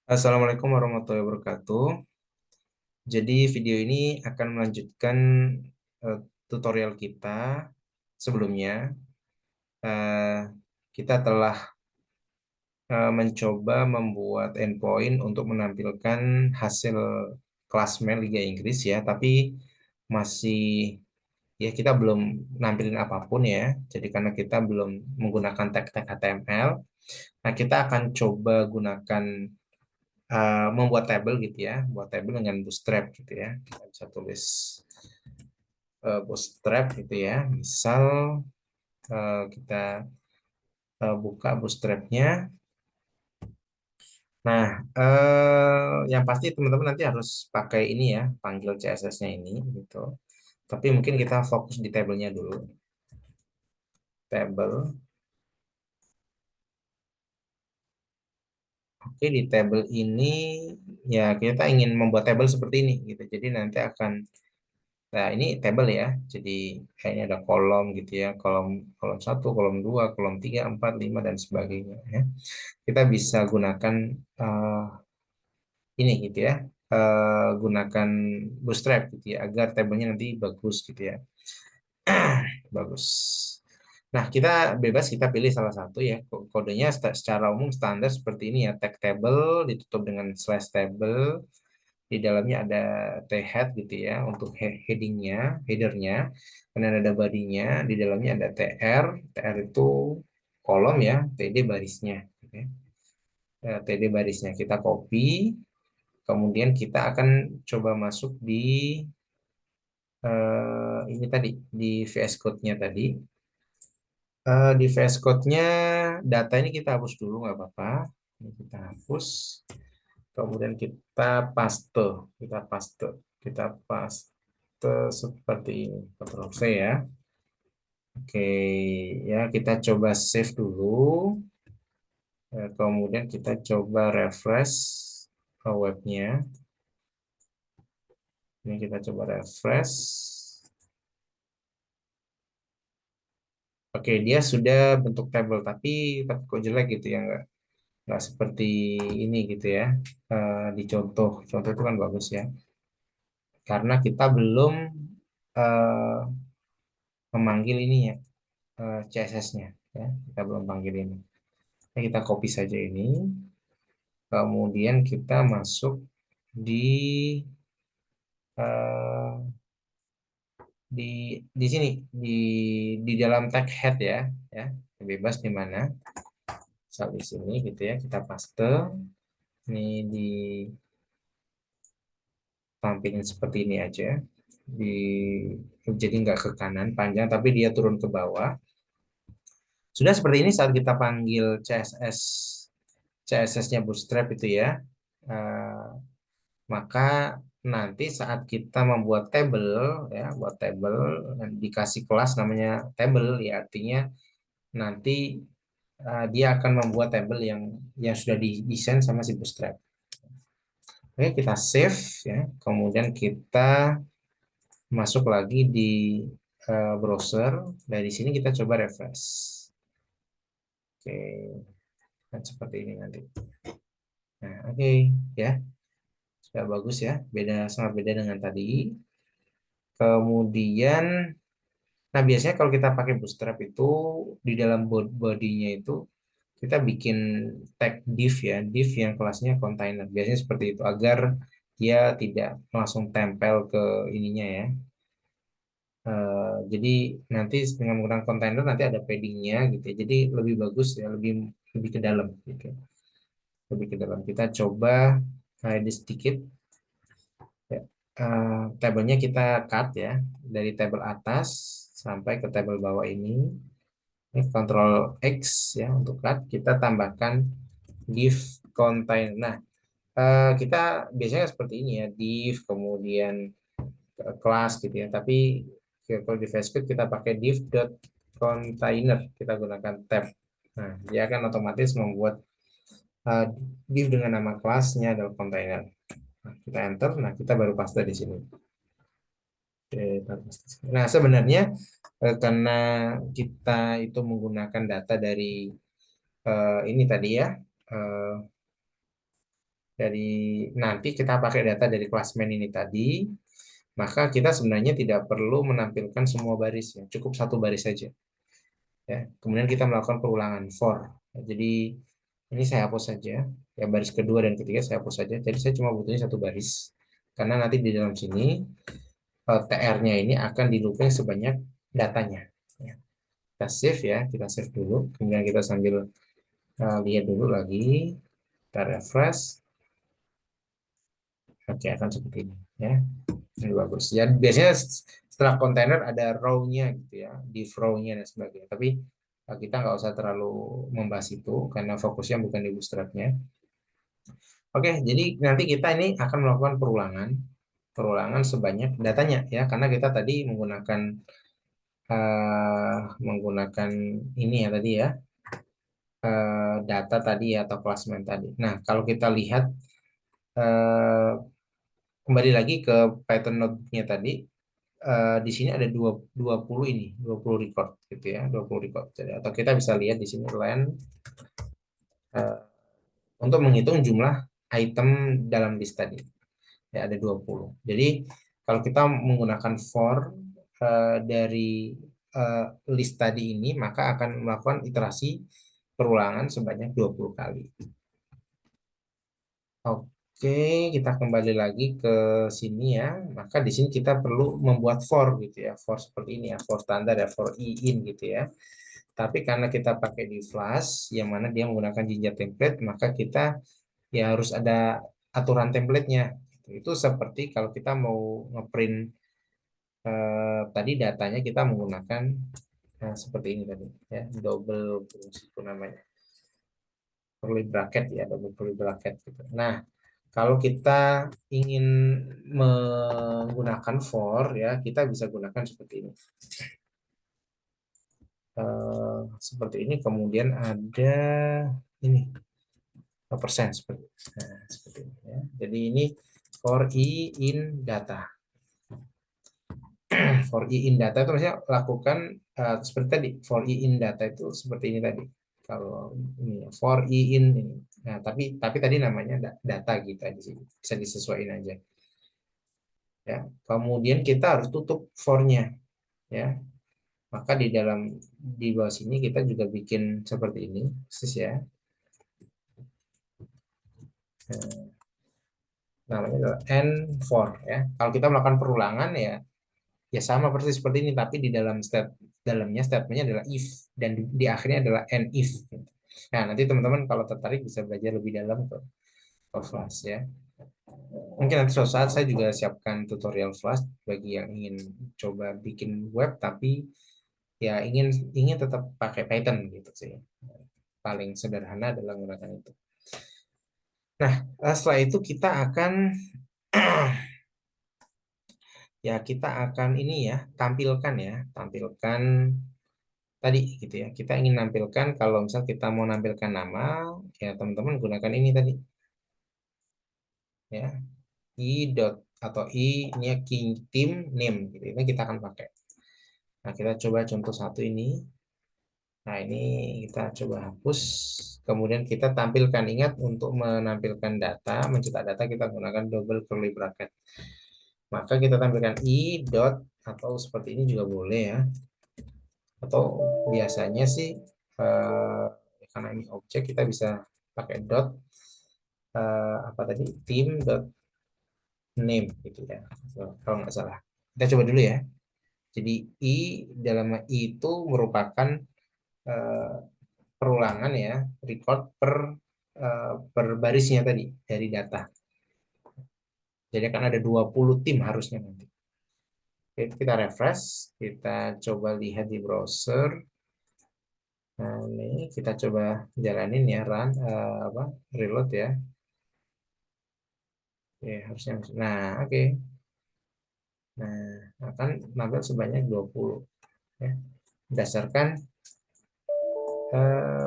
Assalamualaikum warahmatullahi wabarakatuh. Jadi video ini akan melanjutkan eh, tutorial kita sebelumnya. Eh, kita telah mencoba membuat endpoint untuk menampilkan hasil klasmen Liga Inggris ya, tapi masih ya kita belum nampilin apapun ya. Jadi karena kita belum menggunakan tag-tag HTML, nah kita akan coba gunakan membuat tabel gitu ya, buat tabel dengan Bootstrap gitu ya. Kita bisa tulis Bootstrap gitu ya. Misal kita buka Bootstrapnya. Nah, yang pasti teman-teman nanti harus pakai ini ya, panggil CSS-nya ini gitu. Tapi mungkin kita fokus di tabelnya dulu. Tabel. Oke, di tabel ini ya kita ingin membuat tabel seperti ini gitu. Jadi nanti akan. Nah, ini tabel ya. Jadi kayaknya ada kolom gitu ya. Kolom kolom satu, kolom 2, kolom 3, 4, 5 dan sebagainya ya. Kita bisa gunakan eh, ini gitu ya. Gunakan Bootstrap gitu ya agar tabelnya nanti bagus gitu ya. Bagus. Nah, kita bebas kita pilih salah satu ya. Kodenya secara umum standar seperti ini ya. Tag table ditutup dengan slash table. Di dalamnya ada T-head gitu ya untuk headingnya, headernya. Kemudian ada bodinya, di dalamnya ada TR. TR itu kolom ya, TD barisnya. Oke. TD barisnya kita copy, kemudian kita akan coba masuk di ini tadi, di VS Code-nya tadi. Di VS Code-nya data ini kita hapus dulu nggak apa-apa. Ini kita hapus. Kemudian kita paste seperti ini, Ctrl V ya. Oke, ya kita coba save dulu. Kemudian kita coba refresh ke webnya. Ini kita coba refresh. Oke, dia sudah bentuk tabel, tapi kok jelek gitu ya, nggak seperti ini gitu ya. Di contoh itu kan bagus ya, karena kita belum eh, memanggil ini ya, CSS-nya ya. Kita belum panggil ini. Nah, kita copy saja ini. Kemudian kita masuk di eh, di di sini di dalam tag head ya, ya bebas di mana. Misal di sini gitu ya, kita paste ini ditampilkan seperti ini aja. Di jadi nggak ke kanan panjang, tapi dia turun ke bawah. Sudah seperti ini saat kita panggil CSS-nya Bootstrap itu ya. Eh, Maka nanti saat kita membuat table ya, buat table dan dikasih kelas namanya table ya, artinya nanti dia akan membuat table yang sudah didesain sama si Bootstrap. Oke, kita save ya. Kemudian kita masuk lagi di browser. Dari sini kita coba refresh. Oke, dan seperti ini nanti. Nah, oke ya. Sudah bagus ya. Sangat beda dengan tadi. Kemudian nah, biasanya kalau kita pakai Bootstrap itu di dalam bodinya itu kita bikin tag div ya, div yang kelasnya container. Biasanya seperti itu agar dia tidak langsung tempel ke ininya ya. Jadi nanti dengan menggunakan container nanti ada paddingnya gitu ya. Jadi lebih bagus ya, lebih lebih ke dalam gitu. Lebih ke dalam. Kita coba edit sedikit. Ya. Tabelnya kita cut ya dari tabel atas sampai ke tabel bawah ini. Ini Ctrl X ya untuk cut. Kita tambahkan div contain. Nah, kita biasanya seperti ini ya, div kemudian kelas gitu ya. Tapi kalau di VS kita pakai div dot container. Kita gunakan tab. Nah, dia akan otomatis membuat uh, div dengan nama kelasnya adalah container. Nah, kita enter. Nah, kita baru paste di sini. Oke, nah, sebenarnya karena kita itu menggunakan data dari ini tadi ya, eh, dari nanti kita pakai data dari classman ini tadi, maka kita sebenarnya tidak perlu menampilkan semua baris ya, cukup satu baris saja ya. Kemudian kita melakukan perulangan for. Jadi ini saya hapus saja, ya baris kedua dan ketiga saya hapus saja. Jadi saya cuma butuhnya satu baris, karena nanti di dalam sini TR-nya ini akan di looping sebanyak datanya. Ya. Kita save ya, kita save dulu. Kemudian kita sambil lihat dulu lagi, kita refresh. Oke, akan seperti ini ya. Ini bagus. Ya, biasanya setelah kontainer ada row-nya gitu ya, div row-nya dan sebagainya. Tapi kita nggak usah terlalu membahas itu karena fokusnya bukan di bootstrap-nya. Oke, jadi nanti kita ini akan melakukan perulangan, perulangan sebanyak datanya ya, karena kita tadi menggunakan menggunakan ini ya tadi ya, data tadi ya, atau klasmen tadi. Nah, kalau kita lihat eh, kembali lagi ke Python node-nya tadi, di sini ada 20 ini, 20 record gitu ya, 20 record. Jadi, atau kita bisa lihat di sini len eh, untuk menghitung jumlah item dalam list tadi. Ya, ada 20. Jadi, kalau kita menggunakan for dari list tadi ini, maka akan melakukan iterasi perulangan sebanyak 20 kali. Oke, kita kembali lagi ke sini ya. Maka di sini kita perlu membuat for gitu ya. For seperti ini ya, for standar ya, for in gitu ya. Tapi karena kita pakai di Flash, yang mana dia menggunakan Jinja template, maka kita ya harus ada aturan template-nya. Itu seperti kalau kita mau ngeprint tadi datanya, kita menggunakan seperti ini tadi ya, double itu namanya, curly bracket ya, double curly bracket gitu. Nah, kalau kita ingin menggunakan for ya, kita bisa gunakan seperti ini. Seperti ini, kemudian ada ini persen seperti, nah, seperti ini ya. Jadi ini for i in data. For i in data itu maksudnya lakukan seperti tadi. For i in data itu seperti ini tadi. Kalau ini for i in ini. Nah, tapi tadi namanya data gitu aja sih. Bisa disesuaikan aja. Ya. Kemudian kita harus tutup for-nya ya. Maka di bawah sini kita juga bikin seperti ini, persis ya. Nah, namanya adalah N4 ya. Kalau kita melakukan perulangan ya, ya sama persis seperti ini, tapi di dalamnya statementnya adalah if, dan di akhirnya adalah N if. Nah, nanti teman-teman kalau tertarik bisa belajar lebih dalam ke Flash ya. Mungkin nanti suatu saat saya juga siapkan tutorial Flash bagi yang ingin coba bikin web, tapi ya ingin ingin tetap pakai Python gitu sih. Paling sederhana adalah menggunakan itu. Nah, setelah itu kita akan ya, kita akan ini ya, tampilkan tadi gitu ya. Kita ingin nampilkan, kalau misal kita mau nampilkan nama, ya teman-teman gunakan ini tadi ya, i dot atau i ini ya, king team name gitu. Ini kita akan pakai. Nah, kita coba contoh satu ini. Nah, ini kita coba hapus. Kemudian kita tampilkan, ingat untuk menampilkan data, mencetak data kita gunakan double curly bracket. Maka kita tampilkan i dot, atau seperti ini juga boleh ya. Atau biasanya sih eh, karena ini objek, kita bisa pakai dot apa tadi, team dot name gitu ya. So, kalau nggak salah. Kita coba dulu ya. Jadi i, dalam i itu merupakan eh, perulangan ya, record per barisnya tadi dari data. Jadi akan ada 20 tim harusnya nanti. Oke, kita refresh, kita coba lihat di browser. Nah, ini kita coba jalanin ya, run apa, reload ya. Oke, harusnya. Nah, oke. Nah, akan nampil sebanyak 20 ya. Berdasarkan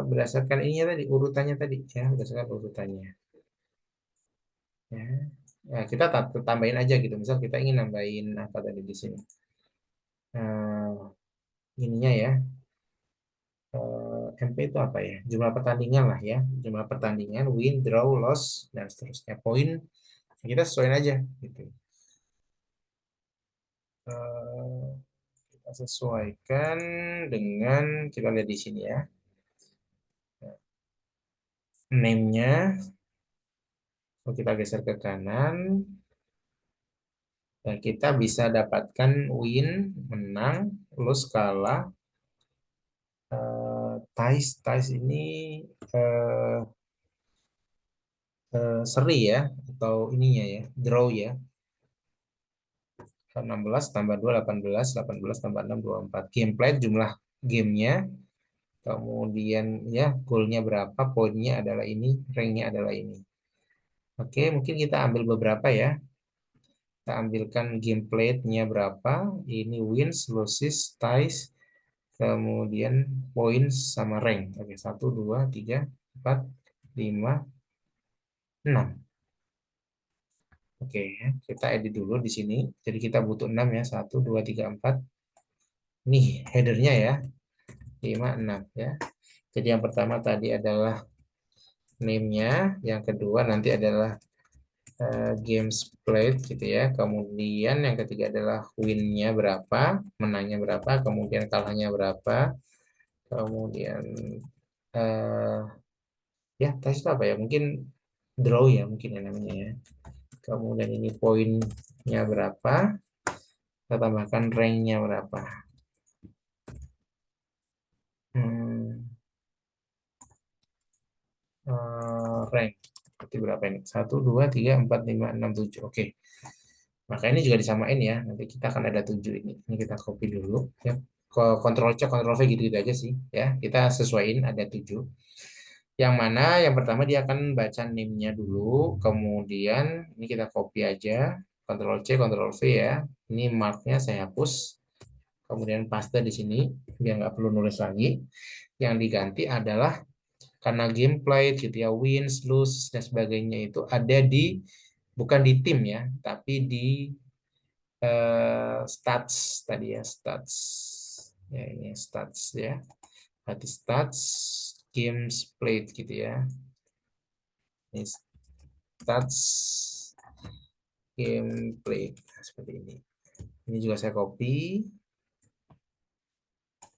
berdasarkan ininya tadi, urutannya tadi ya, berdasarkan urutannya. Ya. Nah, kita tambahin aja gitu. Misal kita ingin nambahin apa tadi di sini. Ininya ya, MP itu apa ya? Jumlah pertandingan lah ya. Jumlah pertandingan, win, draw, loss, dan seterusnya. Poin, kita sesuaiin aja gitu. Eh, kita sesuaikan dengan, kita lihat di sini ya. Name-nya, kalau kita geser ke kanan, dan kita bisa dapatkan win, menang, loss, kalah, ties, ties ini eh, seri ya, atau ininya ya, draw ya. 16 tambah 2, 18, 18 tambah 6, 24. Gameplay jumlah gamenya, kemudian ya goalnya berapa, poinnya adalah ini, ranknya adalah ini. Oke, mungkin kita ambil beberapa ya. Kita ambilkan gameplaynya berapa, ini wins, losses, ties, kemudian points sama rank. Oke, 1, 2, 3, 4, 5, 6. Oke, kita edit dulu di sini. Jadi kita butuh 6 ya. 1, 2, 3, 4. Nih headernya ya. 5, 6 ya. Jadi yang pertama tadi adalah name-nya. Yang kedua nanti adalah games played gitu ya. Kemudian yang ketiga adalah win-nya berapa, menangnya berapa, kemudian kalahnya berapa. Kemudian eh ya tes itu apa ya? Mungkin draw ya mungkin ya namanya ya. Kemudian ini poinnya berapa, kita tambahkan rank-nya berapa. Hmm, rank. Berarti berapa ini? 1, 2, 3, 4, 5, 6, 7. Oke. Maka ini juga disamain ya. Nanti kita akan ada 7 ini. Ini kita copy dulu. Ya. Ctrl C, Ctrl V gitu-gitu aja sih. Ya, kita sesuaiin ada 7. Yang mana yang pertama dia akan baca name-nya dulu. Kemudian ini kita copy aja. Ctrl C, Ctrl V ya. Ini marknya saya hapus. Kemudian paste di sini. Biar nggak perlu nulis lagi. Yang diganti adalah karena gameplay gitu ya, wins, lose dan sebagainya itu ada di, bukan di tim ya, tapi di stats tadi ya, stats ya, ini stats ya, berarti stats games played gitu ya, ini stats game played. Nah, seperti ini juga saya copy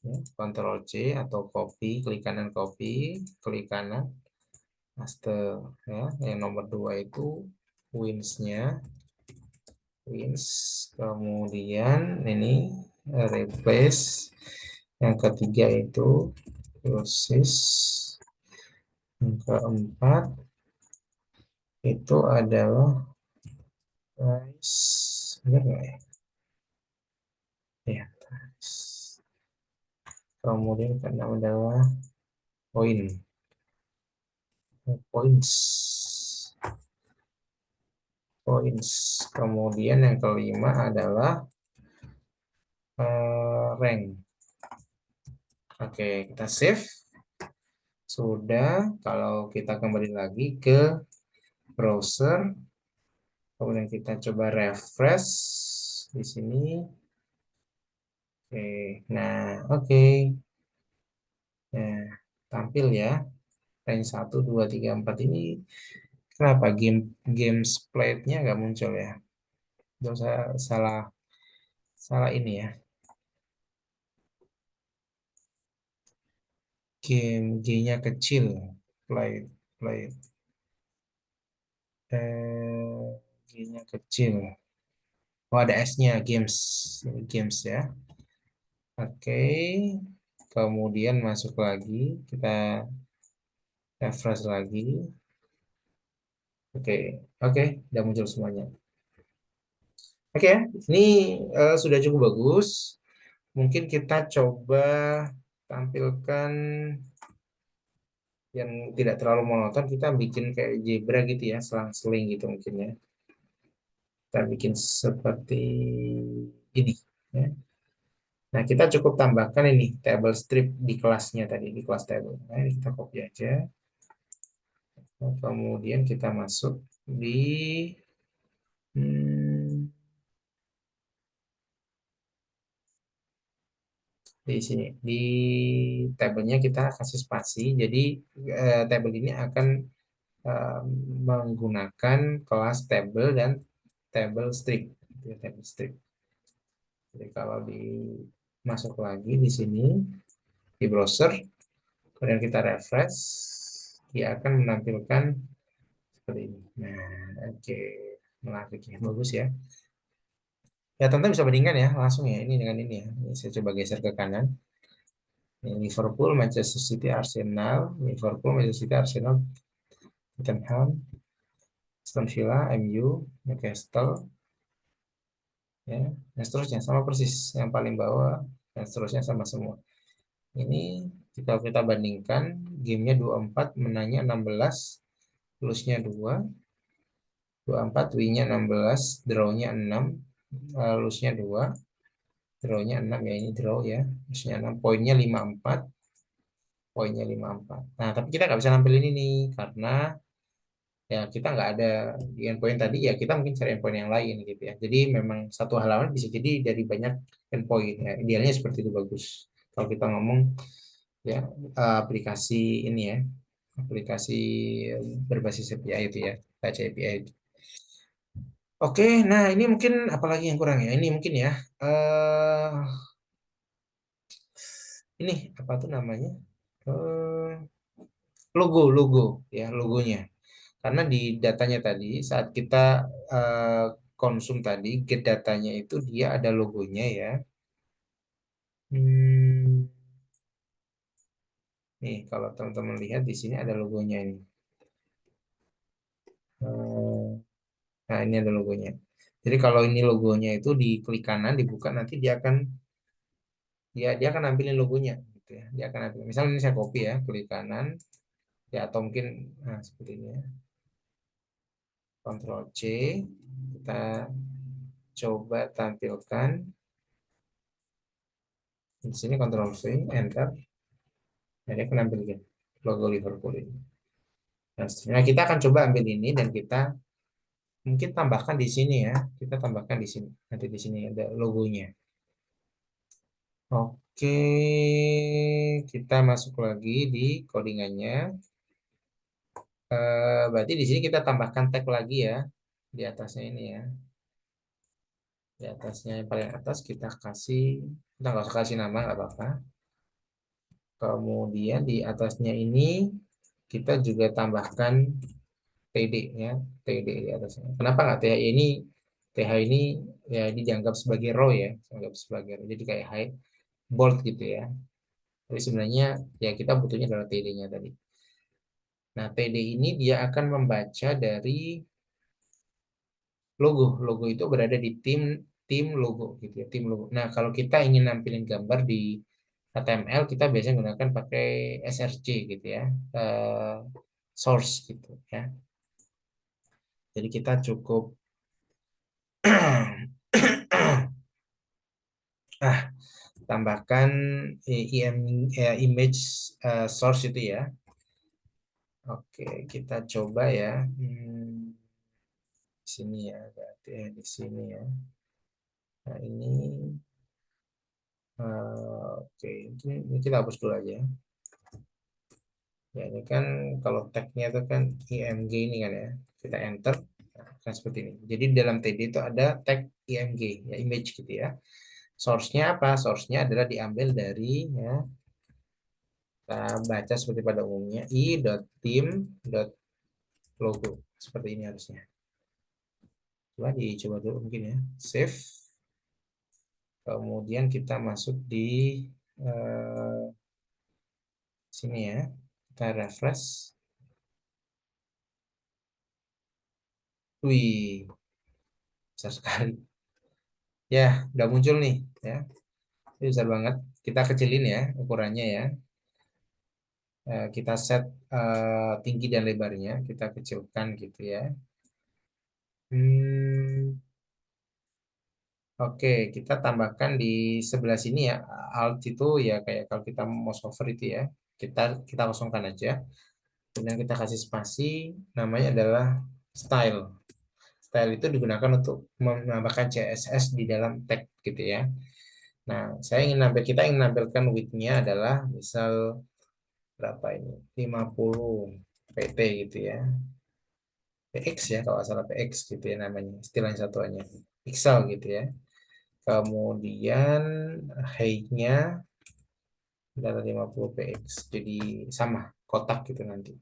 ya, Ctrl C atau copy, klik kanan copy, klik kanan master ya. Yang nomor 2 itu wins-nya, wins, kemudian ini replace, yang ketiga itu losses, yang keempat itu adalah price, benar nggak ya? Ya, price. Kemudian keenam adalah point, points, points. Kemudian yang kelima adalah rank. Oke, kita save. Sudah, kalau kita kembali lagi ke browser, kemudian kita coba refresh di sini. Oke, nah oke. Nah, tampil ya. Rank 1, 2, 3, 4 ini kenapa games played-nya nggak muncul ya? Itu saya salah salah ini ya. Game G-nya kecil. Played, played. G-nya kecil. Oh, ada S-nya games. Ini games ya. Oke. Kemudian masuk lagi. Kita refresh lagi. Oke, oke, udah muncul semuanya. Oke, ini sudah cukup bagus. Mungkin kita coba tampilkan yang tidak terlalu monoton. Kita bikin kayak zebra gitu ya, selang-seling gitu mungkin ya. Kita bikin seperti ini. Ya. Nah, kita cukup tambahkan ini table strip di kelasnya tadi, di kelas table. Nah, ini kita copy aja. Nah, kemudian kita masuk di hmm, di sini di tabelnya kita kasih spasi. Jadi tabel ini akan eh, menggunakan kelas tabel dan tabel strip. Ya, tabel strip. Jadi kalau masuk lagi di sini di browser, kemudian kita refresh, dia akan menampilkan seperti ini. Nah, oke, menarik ya, bagus ya. Ya, teman-teman bisa bandingkan ya langsung ya ini dengan ini ya. Ini saya coba geser ke kanan. Ini Liverpool, Manchester City, Arsenal, Liverpool, Manchester City, Arsenal, Tottenham, Aston Villa, MU, Newcastle, ya, dan seterusnya sama persis. Yang paling bawah dan seterusnya sama semua. Ini jika kita bandingkan gamenya 24, menangnya 16, plusnya 2, 24, win-nya 16, draw-nya 6, lose-nya 2, draw-nya 6 ya ini draw ya, lose-nya 6, poinnya 54, poinnya 54. Nah, tapi kita nggak bisa nampilin ini karena ya kita nggak ada di endpoint tadi ya kita mungkin cari endpoint yang lain gitu ya. Jadi memang satu halaman bisa jadi dari banyak endpoint ya. Idealnya seperti itu bagus. Kalau kita ngomong ya aplikasi ini ya, aplikasi berbasis API itu ya, baca API itu. Oke, nah ini mungkin apalagi yang kurang ya? Ini mungkin ya, eh ini apa tuh namanya? Eh logo ya logonya. Karena di datanya tadi saat kita eh, konsum tadi get datanya itu dia ada logonya ya. Hmm, nih kalau teman-teman lihat di sini ada logonya ini. Eh, nah ini ada logonya. Jadi kalau ini logonya itu di klik kanan dibuka nanti dia akan nampilin logonya gitu ya. Dia akan nampilin. Misalnya ini saya copy ya, klik kanan ya atau mungkin nah, seperti ini ya. Ctrl C kita coba tampilkan di sini Ctrl V enter. Nah, dia akan nampilin logo Liverpool ini. Nah, seterusnya kita akan coba ambil ini dan kita mungkin tambahkan di sini ya. Kita tambahkan di sini. Nanti di sini ada logonya. Oke, kita masuk lagi di codingannya. Berarti di sini kita tambahkan tag lagi ya di atasnya ini ya. Di atasnya yang paling atas kita nggak usah kasih nama nggak apa-apa. Kemudian di atasnya ini kita juga tambahkan TD ya, TD di atasnya. Kenapa nggak TH ini? TH ini ya ini dianggap sebagai row ya, dianggap sebagai row. Jadi kayak high bold gitu ya. Tapi sebenarnya ya kita butuhnya adalah TD-nya tadi. Nah, TD ini dia akan membaca dari logo. Logo itu berada di tim logo gitu ya, tim logo. Nah, kalau kita ingin nampilin gambar di HTML, kita biasanya gunakan pakai src gitu ya, eh, source gitu ya. Jadi kita cukup ah tambahkan image source itu ya. Oke, kita coba ya. Di sini ya, berarti di sini ya. Nah, ini oke, ini kita hapus dulu aja. Ya, ini kan kalau tagnya itu kan img ini kan ya. Kita enter, nah, kan seperti ini. Jadi dalam TD itu ada tag img, ya image gitu ya. Source-nya apa? Source-nya adalah diambil dari ya, kita baca seperti pada umumnya i.tim.logo seperti ini harusnya. Coba dulu mungkin ya. Save. Kemudian kita masuk di eh, sini ya. Kita refresh. Wih, besar sekali. Ya, udah muncul nih ya. Ini besar banget. Kita kecilin ya ukurannya ya. Kita set tinggi dan lebarnya. Kita kecilkan gitu ya. Hmm, Oke, kita tambahkan di sebelah sini ya. Alt itu ya kayak kalau kita mouse over itu ya. Kita kosongkan aja. Kemudian kita kasih spasi. Namanya adalah style. Style itu digunakan untuk menambahkan CSS di dalam tag gitu ya. Nah, kita ingin nampilkan width-nya adalah misal berapa ini? 50 pt gitu ya. PX ya kalau nggak salah PX gitu ya namanya, istilahnya satuannya. Pixel gitu ya. Kemudian height-nya adalah 50 px. Jadi sama kotak gitu nanti.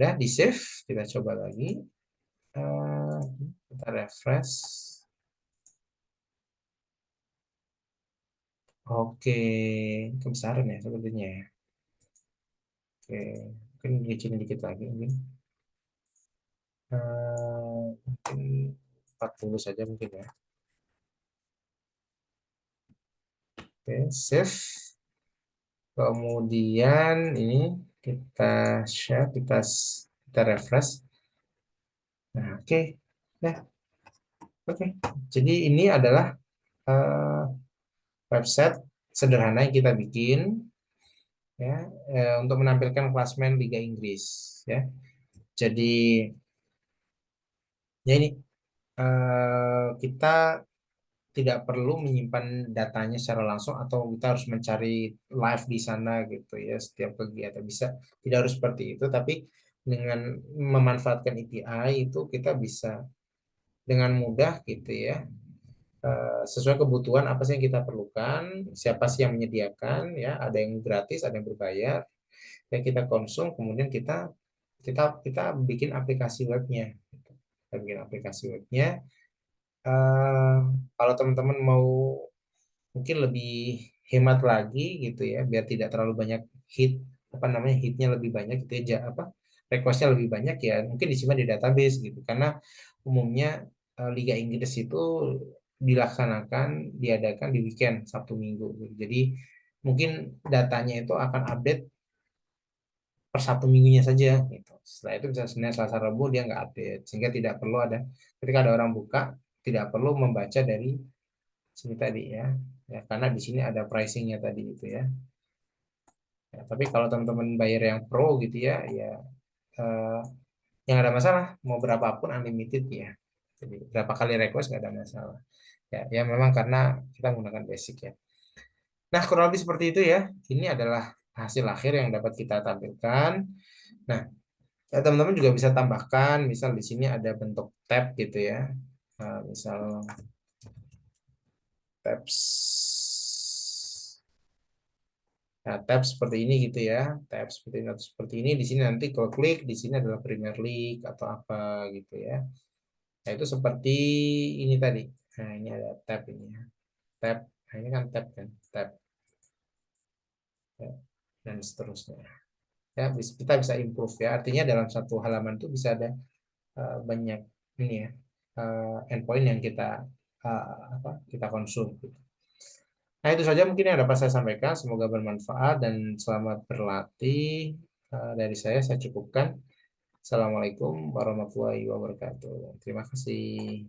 Udah di save, kita coba lagi. Eh, kita refresh. Oke, kebesaran ya sepertinya ya. Oke, mungkin kecilin dikit lagi mungkin. Mungkin 40 saja mungkin ya. Oke, save. Kemudian ini kita share, kita refresh. Nah, oke. Ya, oke. Jadi ini adalah eh, website sederhana yang kita bikin ya untuk menampilkan klasmen Liga Inggris ya. Jadi ya ini kita tidak perlu menyimpan datanya secara langsung atau kita harus mencari live di sana gitu ya setiap kegiatan bisa tidak harus seperti itu tapi dengan memanfaatkan API itu kita bisa dengan mudah gitu ya sesuai kebutuhan apa sih yang kita perlukan siapa sih yang menyediakan ya ada yang gratis ada yang berbayar yang kita konsum kemudian kita bikin aplikasi webnya gitu. Kita bikin aplikasi webnya. Eh, Kalau teman-teman mau mungkin lebih hemat lagi gitu ya biar tidak terlalu banyak hit apa namanya hitnya lebih banyak gitu ya apa requestnya lebih banyak ya mungkin disimpan di database gitu karena umumnya Liga Inggris itu dilaksanakan diadakan di weekend Sabtu Minggu gitu. Jadi mungkin datanya itu akan update per satu minggunya saja gitu. Setelah itu bisa Senin, Selasa, Rabu dia nggak update sehingga tidak perlu ada ketika ada orang buka tidak perlu membaca dari sini tadi ya. Ya karena di sini ada pricingnya tadi gitu ya. Ya, tapi kalau teman-teman bayar yang pro gitu ya, ya eh, yang ada masalah mau berapapun unlimited ya. Jadi berapa kali request nggak ada masalah. Ya, ya memang karena kita menggunakan basic ya. Nah kurang lebih seperti itu ya. Ini adalah hasil akhir yang dapat kita tampilkan. Nah ya, teman-teman juga bisa tambahkan, misal di sini ada bentuk tab gitu ya. Misal tabs. Nah, tab seperti ini gitu ya. Tab seperti ini atau seperti ini. Di sini nanti kalau klik di sini adalah Premier League atau apa gitu ya. Nah, itu seperti ini tadi. Nah, ini ada tab ini ya. Tab. Nah, ini kan tab kan. Tab ya. Dan seterusnya. Ya, kita bisa improve ya. Artinya dalam satu halaman itu bisa ada banyak ini ya endpoint yang kita konsum. Gitu. Nah itu saja mungkin yang dapat saya sampaikan. Semoga bermanfaat dan selamat berlatih. Dari saya cukupkan. Assalamualaikum warahmatullahi wabarakatuh. Terima kasih.